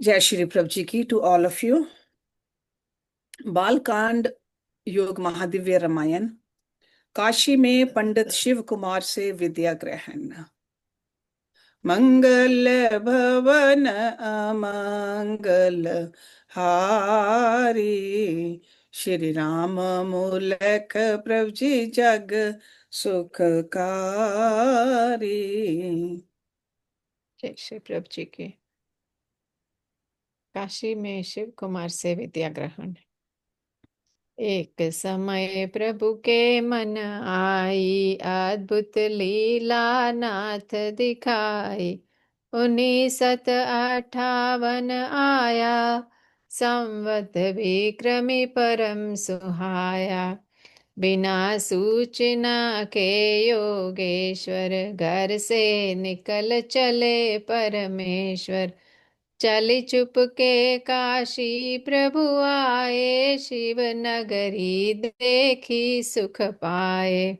जय श्री प्रभु जी की to all of you. Balkand योग महादिव्य रामायण। काशी में पंडित शिव कुमार से विद्या ग्रहण। मंगल भवन अमंगल हारी, श्री राम मूलक प्रभु जी जग सुखकारी। जय श्री प्रभु जी की। काशी में शिव कुमार से विद्या ग्रहण। एक समय प्रभु के मन आई, अद्भुत लीला नाथ दिखाई। 1958 आया, संवत विक्रमी परम सुहाया। बिना सूचना के योगेश्वर, घर से निकल चले परमेश्वर। चली चुप के काशी प्रभु आए, शिव नगरी देखी सुख पाए।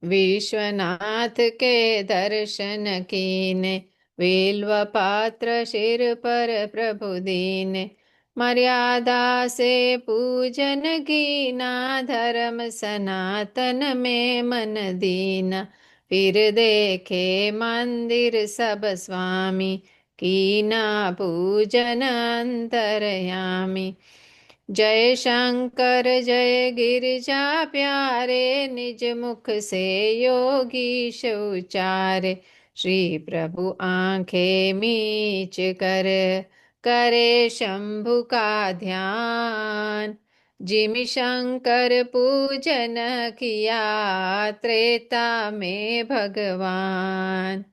विश्वनाथ के दर्शन कीने, बिल्व पात्र सिर पर प्रभु दीने। मर्यादा से पूजन कीना, धर्म सनातन में मन दीना। फिर देखे मंदिर सब स्वामी, कीना पूजन अंतरयामी। जय शंकर जय गिरिजा प्यारे, निज मुख से योगीश उचारे। श्री प्रभु आंखें मीच कर करे शंभु का ध्यान। जिमि शंकर पूजन किया, त्रेता में भगवान।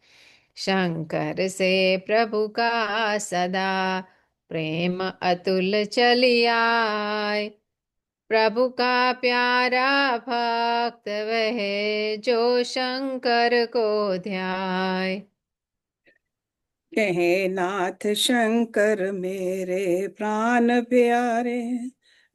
शंकर से प्रभु का सदा प्रेम अतुल चली आए। प्रभु का प्यारा भक्त वह, जो शंकर को ध्याए। कहे नाथ शंकर मेरे प्राण प्यारे,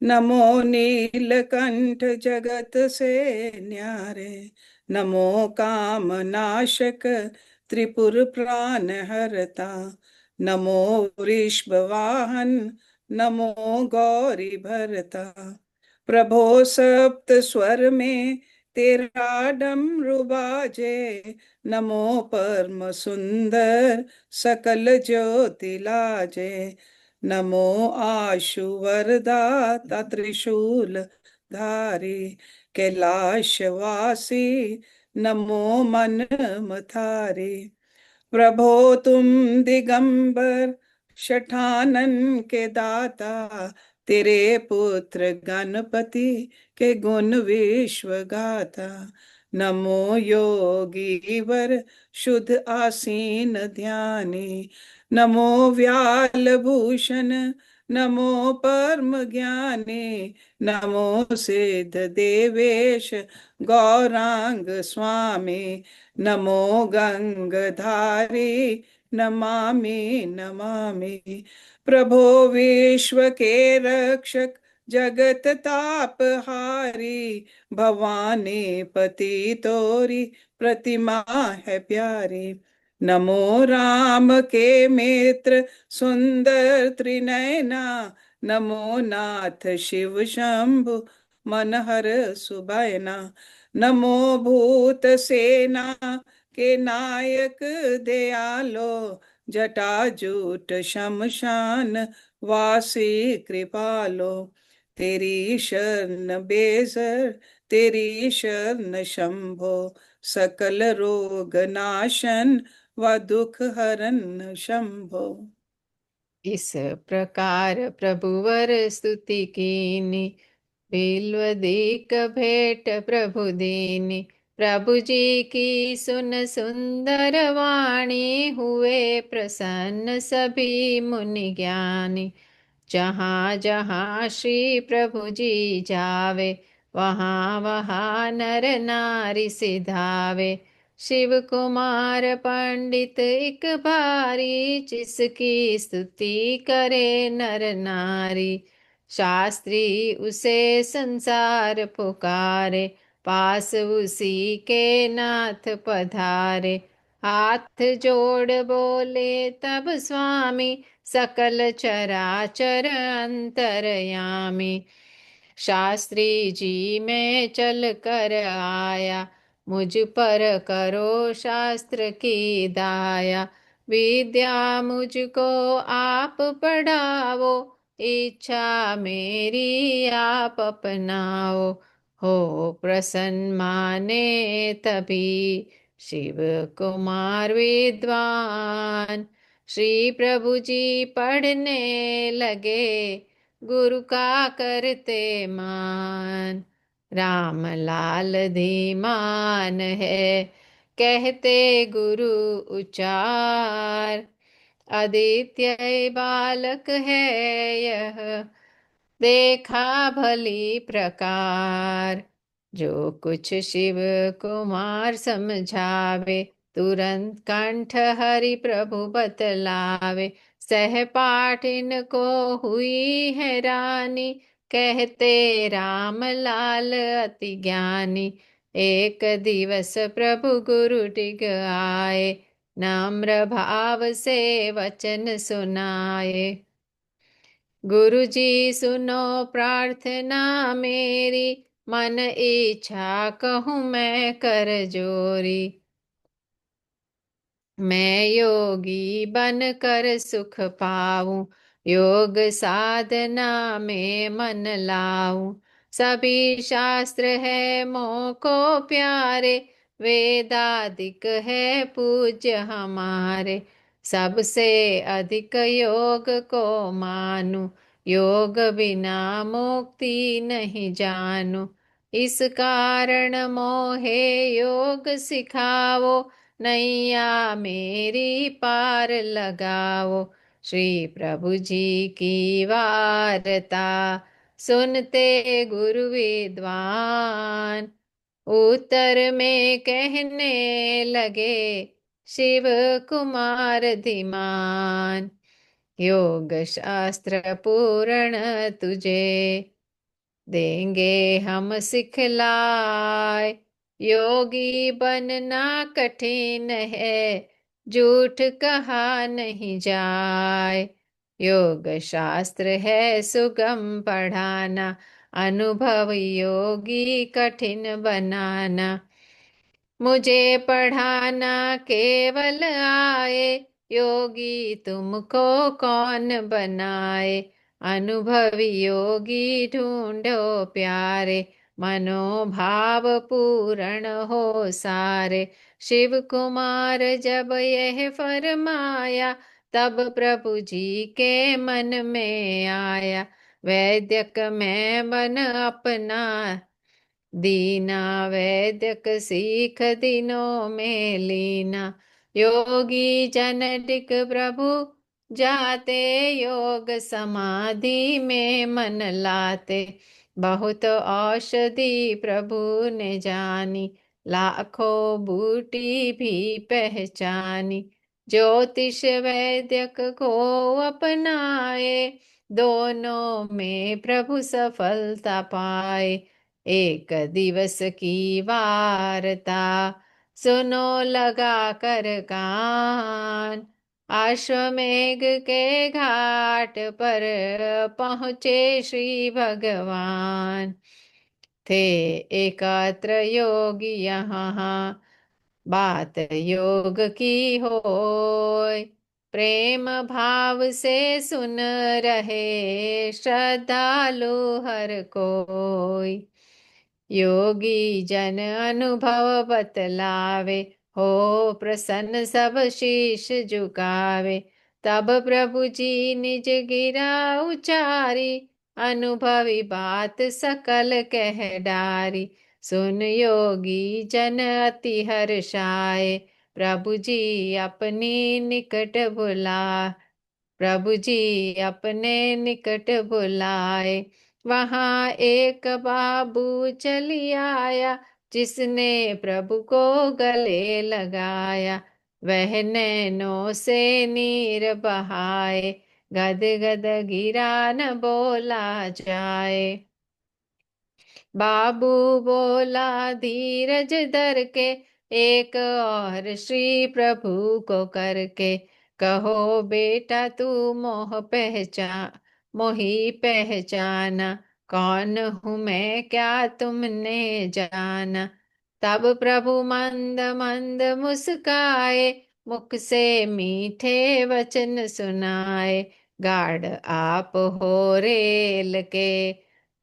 नमो नीलकंठ जगत से न्यारे। नमो काम नाशक त्रिपुर प्राण हरता, नमो वृषभ वाहन नमो गौरी भरता। प्रभो सप्त स्वर में तेरा डमरू बाजे, नमो परम सुंदर सकल ज्योति लाजे। नमो आशु वरदाता त्रिशूल धारी, कैलाश वासी नमो मन मथारी। प्रभो तुम दिगंबर शठानन के दाता, तेरे पुत्र गणपति के गुण विश्व गाथा। नमो योगी वर शुद्ध आसीन ध्यानी, नमो व्याल भूषण नमो परम ज्ञानी। नमो सिद्ध देवेश गौरांग स्वामी, नमो गंगधारी नमामि नमामि। प्रभो विश्व के रक्षक जगत तापहारी, भवानी पति तोरी प्रतिमा है प्यारी। नमो राम के मित्र सुंदर त्रिनयना, नमो नाथ शिव शंभु मनहर सुबैना। नमो भूत सेना के नायक दयालो, जटाजूट शमशान वासी कृपालो। तेरी शरण बेसर तेरी शरण शंभो, सकल रोग नाशन व दुख हरन शंभो। इस प्रकार प्रभुवर स्तुति कीनी, बिल्वदीक भेंट प्रभु दीनी। प्रभु जी की सुन सुंदर वाणी, हुए प्रसन्न सभी मुनि ज्ञानी। जहाँ जहाँ श्री प्रभु जी जावे, वहाँ वहाँ नर नारी सिधावे। शिव कुमार पंडित एक बारी, जिसकी स्तुति करे नर नारी। शास्त्री उसे संसार पुकारे, पास उसी के नाथ पधारे। हाथ जोड़ बोले तब स्वामी, सकल चराचर अंतर्यामी। शास्त्री जी मैं चल कर आया, मुझ पर करो शास्त्र की दाया। विद्या मुझको आप पढ़ाओ, इच्छा मेरी आप अपनाओ। हो प्रसन्न माने तभी शिव कुमार विद्वान। श्री प्रभु जी पढ़ने लगे, गुरु का करते मान। राम लाल धीमान है, कहते गुरु उचार। आदित्य बालक है यह, देखा भली प्रकार। जो कुछ शिव कुमार समझावे, तुरंत कंठ हरि प्रभु बतलावे। सहपाठ इनको हुई हैरानी, कहते राम लाल अति ज्ञानी। एक दिवस प्रभु गुरु डिग आए, नम्र भाव से वचन सुनाए। गुरु जी सुनो प्रार्थना मेरी, मन इच्छा कहूँ मैं कर जोरी। मैं योगी बन कर सुख पाऊं, योग साधना में मन लाऊं। सभी शास्त्र है मोह को प्यारे, वेदादिक है पूज्य हमारे। सबसे अधिक योग को मानूं, योग बिना मुक्ति नहीं जानू। इस कारण मोहे योग सिखाओ, नैया मेरी पार लगाओ। श्री प्रभु जी की वार्ता, सुनते गुरु विद्वान। उत्तर में कहने लगे, शिव कुमार धीमान। योग शास्त्र पूर्ण तुझे, देंगे हम सिखलाए। योगी बनना कठिन है, झूठ कहा नहीं जाए। योग शास्त्र है सुगम पढ़ाना, अनुभव योगी कठिन बनाना। मुझे पढ़ाना केवल आए, योगी तुमको कौन बनाए। अनुभवी योगी ढूंढो प्यारे, मनोभाव पूर्ण हो सारे। शिव कुमार जब यह फरमाया, तब प्रभु जी के मन में आया। वैद्यक मैं बन अपना दीना, वैद्यक सीख दिनों में लीना। योगी जनडिक प्रभु जाते, योग समाधि में मन लाते। बहुत औषधि प्रभु ने जानी, लाखों बूटी भी पहचानी। ज्योतिष वैद्यक को अपनाए, दोनों में प्रभु सफलता पाए। एक दिवस की वार्ता, सुनो लगा कर कान। अश्वमेघ के घाट पर पहुँचे श्री भगवान। थे एकत्र योगी यहाँ, बात योग की होय। प्रेम भाव से सुन रहे, श्रद्धालु हर कोय। योगी जन अनुभव बतलावे, हो प्रसन्न सब शीश झुकावे। तब प्रभु जी निज गिरा उचारी, अनुभवी बात सकल कह डारी। सुन योगी जन अति हर्षाए, प्रभु जी अपनी निकट बुला। प्रभु जी अपने निकट बुलाए। वहाँ एक बाबू चली आया, जिसने प्रभु को गले लगाया। वह नैनों से नीर बहाए, गद गद गिरा न बोला जाए। बाबू बोला धीरज धर के, एक और श्री प्रभु को करके कहो बेटा तू मोही पहचाना, कौन हूँ मैं क्या तुमने जाना। तब प्रभु मंद मंद मुस्काए, मुख से मीठे वचन सुनाए। गार्ड आप हो रेल के,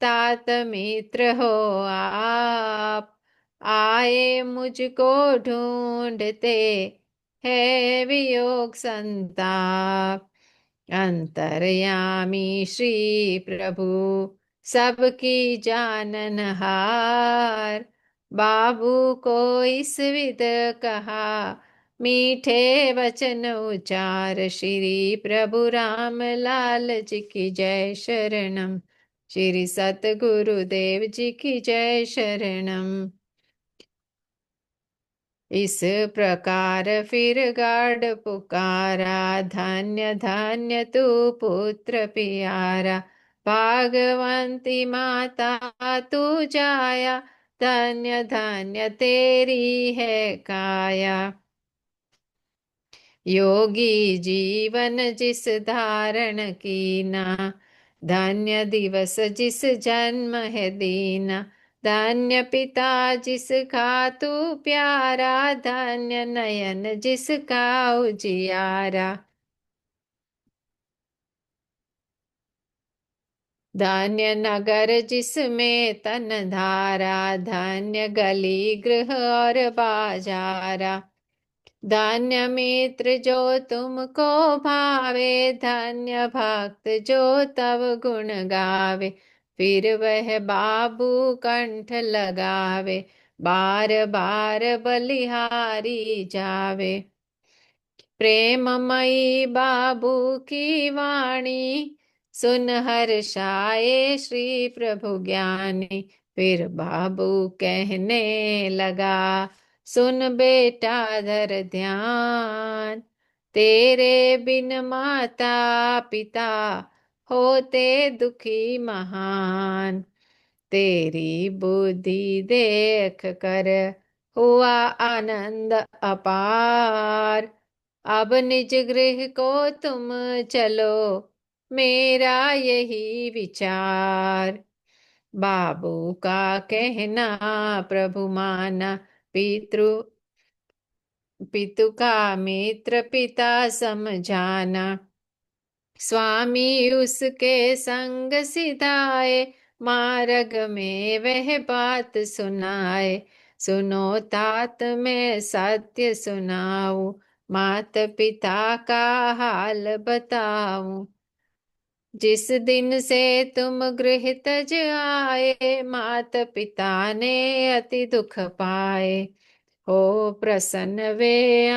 तात मित्र हो आप, आए मुझको ढूंढते है वियोग संताप। अंतर्यामी श्री प्रभु सबकी जाननहार, बाबू को इस विध कहा, मीठे वचन उचार। श्री प्रभु राम लाल जी की जय शरणम, श्री सतगुरुदेव जी की जय शरणम। इस प्रकार फिर गार्ड पुकारा, धन्य धन्य तू पुत्र प्यारा। भागवंती माता तू जाया, धन्य धन्य तेरी है काया। योगी जीवन जिस धारण कीना, धन्य दिवस जिस जन्म है दीना। धन्य पिता जिसका तू प्यारा, धन्य नयन जिसका उजियारा। धन्य नगर जिसमें तन धारा, धन्य गली गृह और बाजारा। धन्य मित्र जो तुमको भावे, धन्य भक्त जो तव गुण गावे। फिर वह बाबू कंठ लगावे, बार बार बलिहारी जावे। प्रेममयी बाबू की वाणी, सुन हर्षाए श्री प्रभु ज्ञानी। फिर बाबू कहने लगा, सुन बेटा धर ध्यान। तेरे बिन माता पिता होते दुखी महान। तेरी बुद्धि देख कर हुआ आनंद अपार। अब निज गृह को तुम चलो, मेरा यही विचार। बाबू का कहना प्रभु माना, पितृ पितु का मित्र पिता समझाना। स्वामी उसके संग सिधाए, मार्ग में वह बात सुनाए। सुनो तात मैं सत्य सुनाऊं, मात पिता का हाल बताऊं। जिस दिन से तुम गृह तज आए, मात पिता ने अति दुख पाए। हो प्रसन्न वे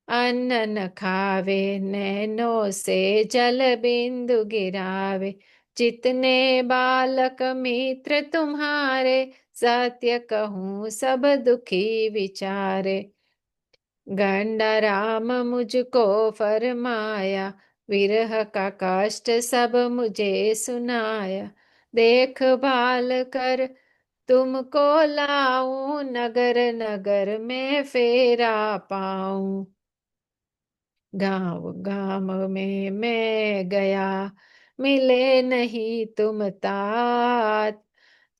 अन्न न खावे, नैनों से जल बिंदु गिरावे। जितने बालक मित्र तुम्हारे, सत्य कहूँ सब दुखी विचारे। गंडा राम मुझको फरमाया, विरह का कष्ट सब मुझे सुनाया। देख भाल कर तुमको लाऊं, नगर नगर में फेरा पाऊं। गांव गांव में मैं गया, मिले नहीं तुम तात।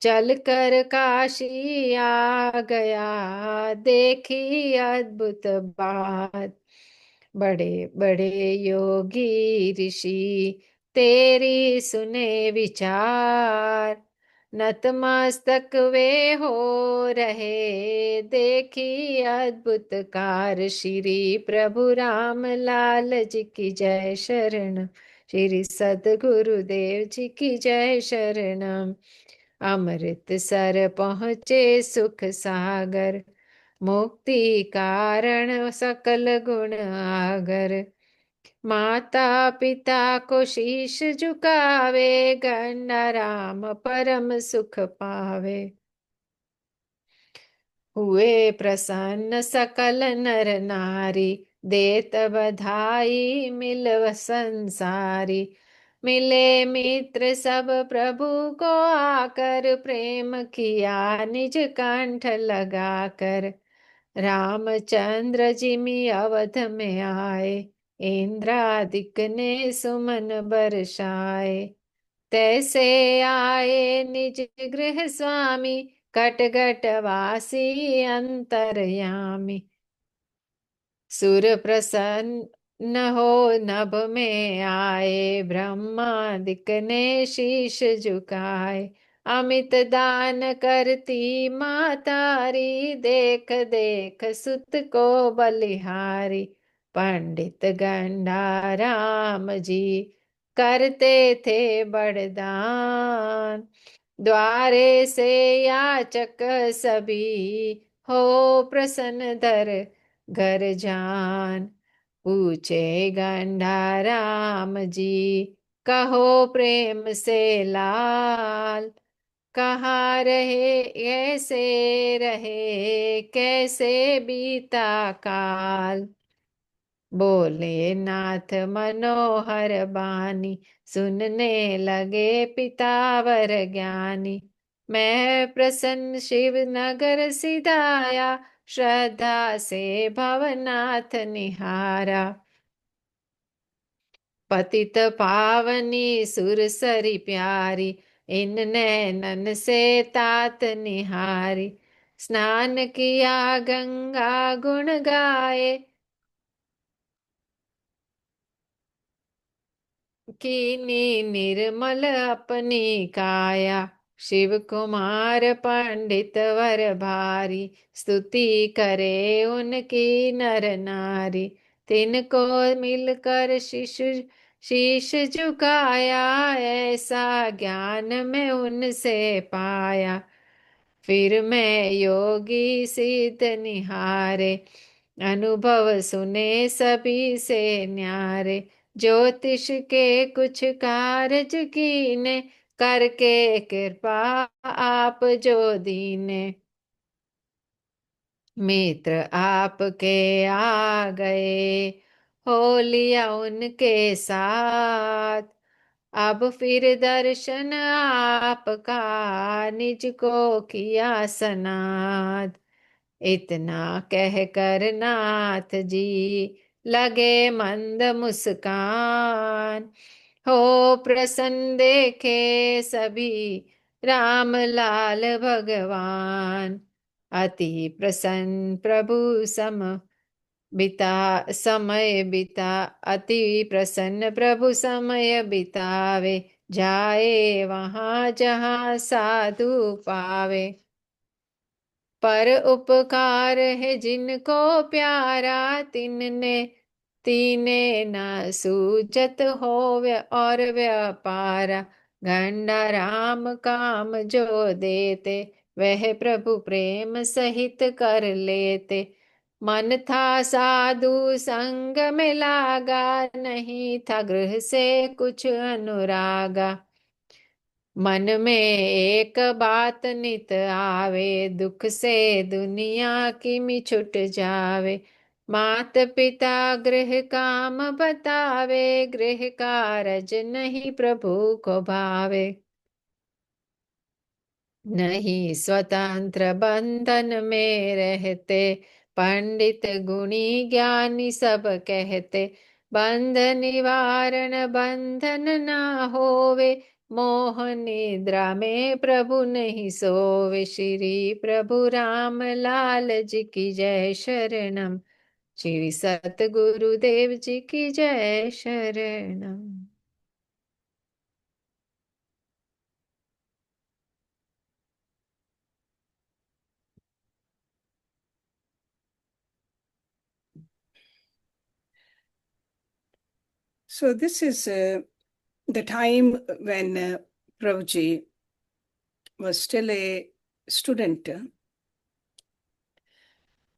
चल कर काशी आ गया, देखी अद्भुत बात। बड़े बड़े योगी ऋषि तेरी सुने विचार। नतमस्तक वे हो रहे, देखी अद्भुत कार। श्री प्रभु राम लाल जी की जय शरण, श्री सद्गुरुदेव जी की जय शरणम। अमृतसर पहुँचे सुख सागर, मुक्ति कारण सकल गुण आगर। माता पिता को शीश झुकावे, गंडा राम परम सुख पावे। हुए प्रसन्न सकल नर नारी, देत बधाई मिलव संसारी। मिले मित्र सब प्रभु को आकर, प्रेम किया निज कंठ लगाकर। रामचंद्र जिमि अवध में आए, इंद्रादिक ने सुमन बरसाए। तैसे आए निज गृह स्वामी, कटगट वासी अंतर्यामी। सुर प्रसन्न हो नभ में आए, ब्रह्मादिक ने शीश झुकाए। अमित दान करती मातारी, देख देख सुत को बलिहारी। पंडित गंडा राम जी करते थे बड़दान, द्वारे से याचक सभी हो प्रसन्न धर घर जान। पूछे गंडा राम जी कहो प्रेम से लाल, कहाँ रहे ऐसे रहे कैसे बीता काल। बोले नाथ मनोहर बानी, सुनने लगे पितावर ज्ञानी। मैं प्रसन्न शिव नगर सिधाया, श्रद्धा से भवनाथ निहारा। पतित पावनी सुरसरी प्यारी, इन नैनन से तात निहारी। स्नान किया गंगा गुण गाए, कीनी निर्मल अपनी काया। शिव कुमार पंडित वर भारी, स्तुति करे उनकी नर नारी। तिनको मिलकर शीश झुकाया, ऐसा ज्ञान में उनसे पाया। फिर मैं योगी सिद्ध निहारे, अनुभव सुने सभी से न्यारे। ज्योतिष के कुछ कारज कीने, करके कृपा आप जो दीने। मित्र आपके आ गए, हो लिया उनके साथ। अब फिर दर्शन आपका, निज को किया सनाथ। इतना कह कर नाथ जी लगे मंद मुस्कान। हो प्रसन्न देखे सभी राम लाल भगवान। अति प्रसन्न प्रभु सम बिता समय बिता, अति प्रसन्न प्रभु समय बितावे। जाए वहाँ जहाँ साधु पावे। पर उपकार है जिनको प्यारा, तीने न सूझत होवे और व्यापारा। घंडा राम काम जो देते, वह प्रभु प्रेम सहित कर लेते। मन था साधु संग में लागा, नहीं था गृह से कुछ अनुरागा। मन में एक बात नित आवे, दुख से दुनिया की मिछुट जावे। मात पिता गृह काम बतावे, गृह कारज नहीं प्रभु को भावे। नहीं स्वतंत्र बंधन में रहते, पंडित गुणी ज्ञानी सब कहते। बंध निवारण बंधन ना होवे, मोह निद्रा में प्रभु नहीं सोवे। श्री प्रभु राम लाल जी की जय शरणम, श्री सतगुरुदेव जी की जय शरणम। So this is the time when Prabhuji was still a student,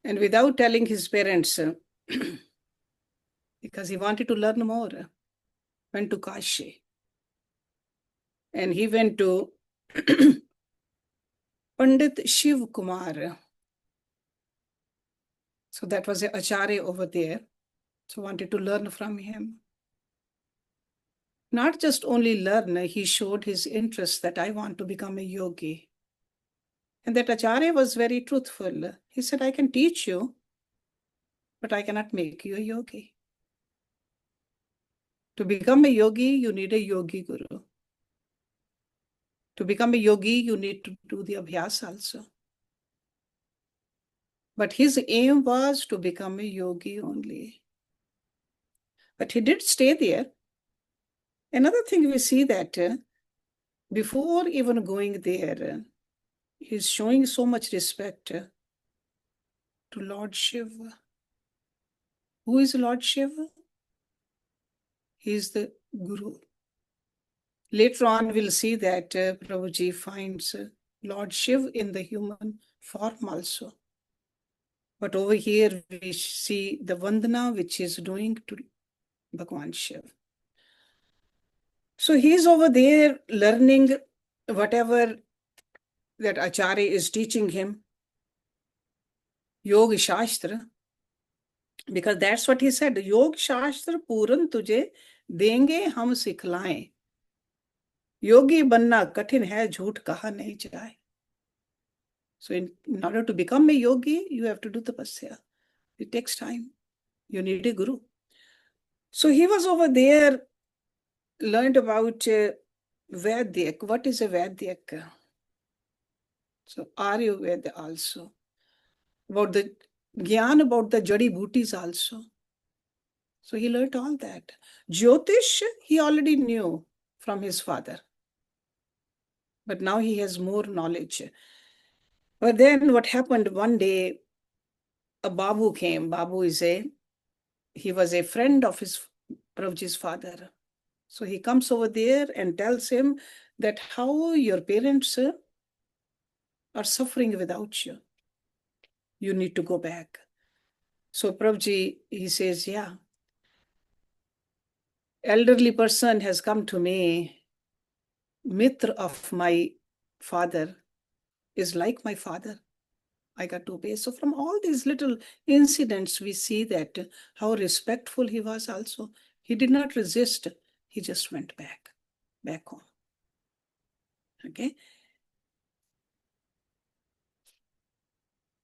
and without telling his parents, because he wanted to learn more, went to Kashi. And he went to Pandit Shiv Kumar. So that was an acharya over there. So wanted to learn from him. Not just only learn, he showed his interest that I want to become a yogi. And that Acharya was very truthful. He said, I can teach you, but I cannot make you a yogi. To become a yogi, you need a yogi guru. To become a yogi, you need to do the abhyas also. But his aim was to become a yogi only. But he did stay there. Another thing we see that before even going there, he's showing so much respect to Lord Shiva. Who is Lord Shiva? He is the Guru. Later on, we'll see that Prabhuji finds Lord Shiva in the human form also. But over here, we see the Vandana which is doing to Bhagwan Shiva. So he's over there learning whatever that Acharya is teaching him, Yoga Shastra, because that's what he said, Yoga Shastra Puran tujhe denge hum sikhlaएं. Yogi बनना कठिन है, झूठ कहा नहीं जाए. So in order to become a yogi, you have to do tapasya. It takes time. You need a guru. So he was over there, learned about Vaidyak. What is a Vaidyak? So Ayurveda also. About the Gyan, about the Jadi Bhutis also. So he learned all that. Jyotish, he already knew from his father. But now he has more knowledge. But then what happened one day, a Babu came. Babu he was a friend of his Prabhuji's father. So he comes over there and tells him that how your parents are suffering without you. You need to go back. So Prabhuji, he says, yeah, elderly person has come to me. Mitra of my father is like my father. I got to obey. So from all these little incidents, we see that how respectful he was also. He did not resist. He just went back home. Okay.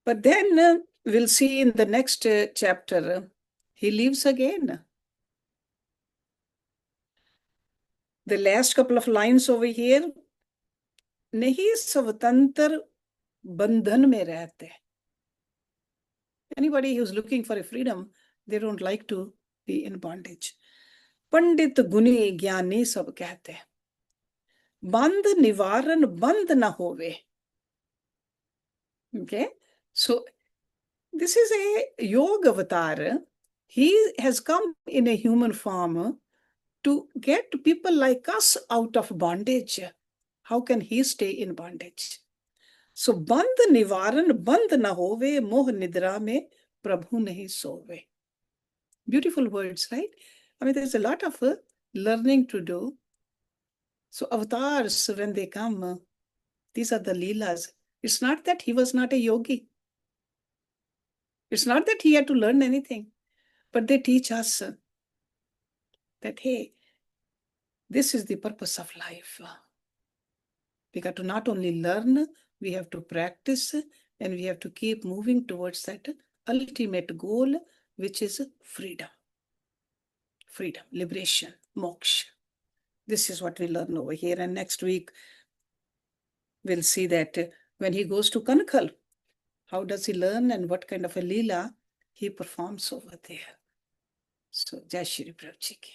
But then we'll see in the next chapter, he leaves again. The last couple of lines over here, नहीं स्वतंत्र बंधन में रहते. Anybody who's looking for a freedom, they don't like to be in bondage. पंडित गुनी ज्ञानी सब कहते. बंध निवारण बंध न होवे. Okay, so this is a yoga avatar. He has come in a human form to get people like us out of bondage. How can he stay in bondage? So band nivaran band na hove, moh nidra mein prabhu nahi sove. Beautiful words, right? I mean, there's a lot of learning to do. So avatars, when they come, these are the leelas. It's not that he was not a yogi. It's not that he had to learn anything, but they teach us that, hey, this is the purpose of life. We got to not only learn, we have to practice, and we have to keep moving towards that ultimate goal, which is freedom. Freedom, liberation, moksha. This is what we learn over here. And next week, we'll see that when he goes to Kankhal, how does he learn and what kind of a leela he performs over there. So, Jai Shri Prabhuji ki.